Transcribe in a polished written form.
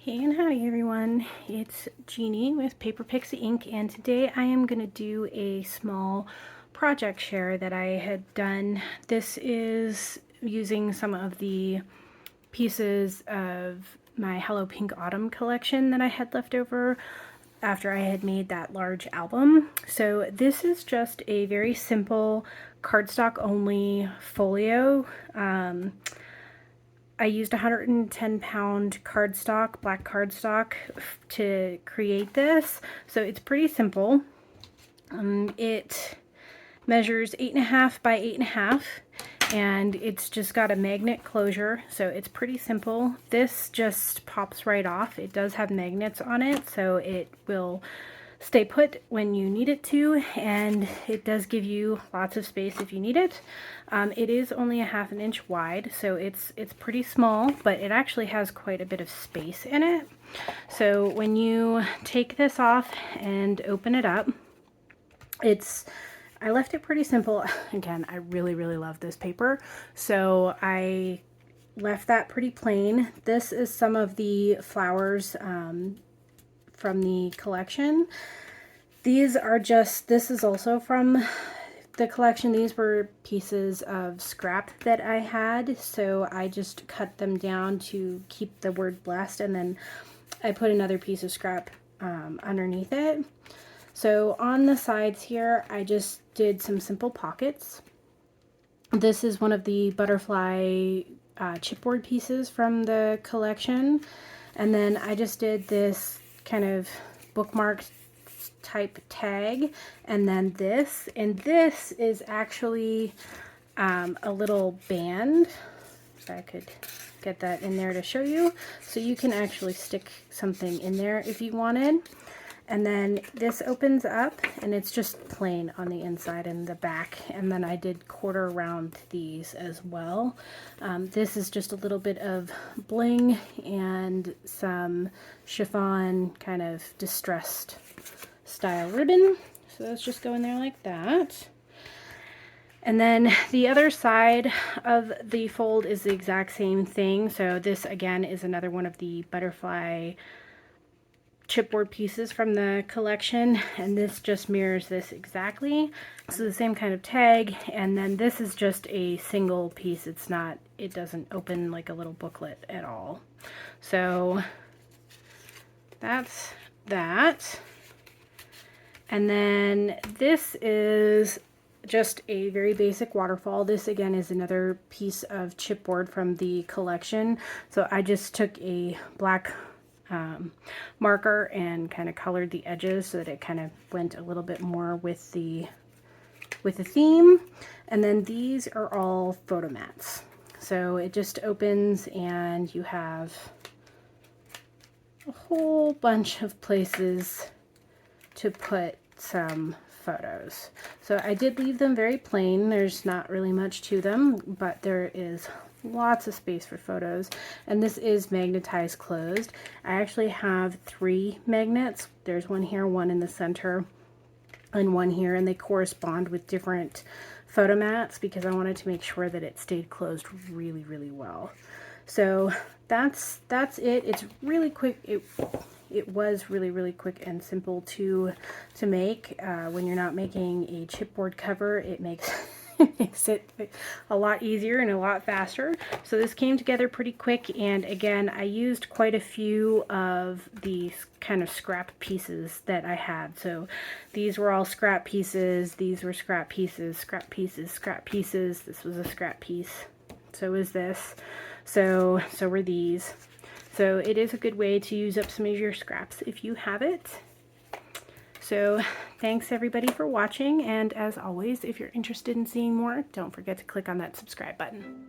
Hey and howdy everyone, it's Jeannie with Paper Pixie Ink, and today I am going to do a small project share that I had done. This is using some of the pieces of my Hello Pink Autumn collection that I had left over after I had made that large album. So this is just a very simple cardstock only folio. I used 110-pound cardstock, black cardstock, to create this. So it's pretty simple. It measures 8.5 by 8.5, and it's just got a magnet closure, so it's pretty simple. This just pops right off. It does have magnets on it, so it will stay put when you need it to, and it does give you lots of space if you need it. It is only a 1/2 inch wide, so it's pretty small, but it actually has quite a bit of space in it. So when you take this off and open it up, I left it pretty simple. Again, I really love this paper, so I left that pretty plain. This is some of the flowers from the collection. This is also from the collection. These were pieces of scrap that I had, so I just cut them down to keep the word blessed, and then I put another piece of scrap underneath it. So on the sides here, I just did some simple pockets. This is one of the butterfly chipboard pieces from the collection, and then I just did this kind of bookmark type tag, and then this is actually a little band. If I could get that in there to show you, so you can actually stick something in there if you wanted. And then this opens up, and it's just plain on the inside and the back, and then I did quarter round these as well. This is just a little bit of bling and some chiffon kind of distressed style ribbon, so let's just go in there like that. And then the other side of the fold is the exact same thing. So this again is another one of the butterfly chipboard pieces from the collection, and this just mirrors this exactly. So the same kind of tag, and then this is just a single piece. It doesn't open like a little booklet at all. So that's that. And then this is just a very basic waterfall. This again is another piece of chipboard from the collection. So I just took a black marker and kind of colored the edges so that it kind of went a little bit more with the theme. And then these are all photo mats. So it just opens and you have a whole bunch of places to put some photos. So I did leave them very plain. There's not really much to them, but there is lots of space for photos, and this is magnetized closed. I actually have 3 magnets. There's one here, one in the center, and one here, and they correspond with different photo mats because I wanted to make sure that it stayed closed really well. So that's it. It's really quick. It was really quick and simple to make. When you're not making a chipboard cover, it makes it a lot easier and a lot faster. So this came together pretty quick, and again, I used quite a few of these kind of scrap pieces that I had. So these were all scrap pieces, these were scrap pieces, scrap pieces, scrap pieces. This was a scrap piece. So is this. So were these. So it is a good way to use up some of your scraps if you have it. So thanks everybody for watching, and as always, if you're interested in seeing more, don't forget to click on that subscribe button.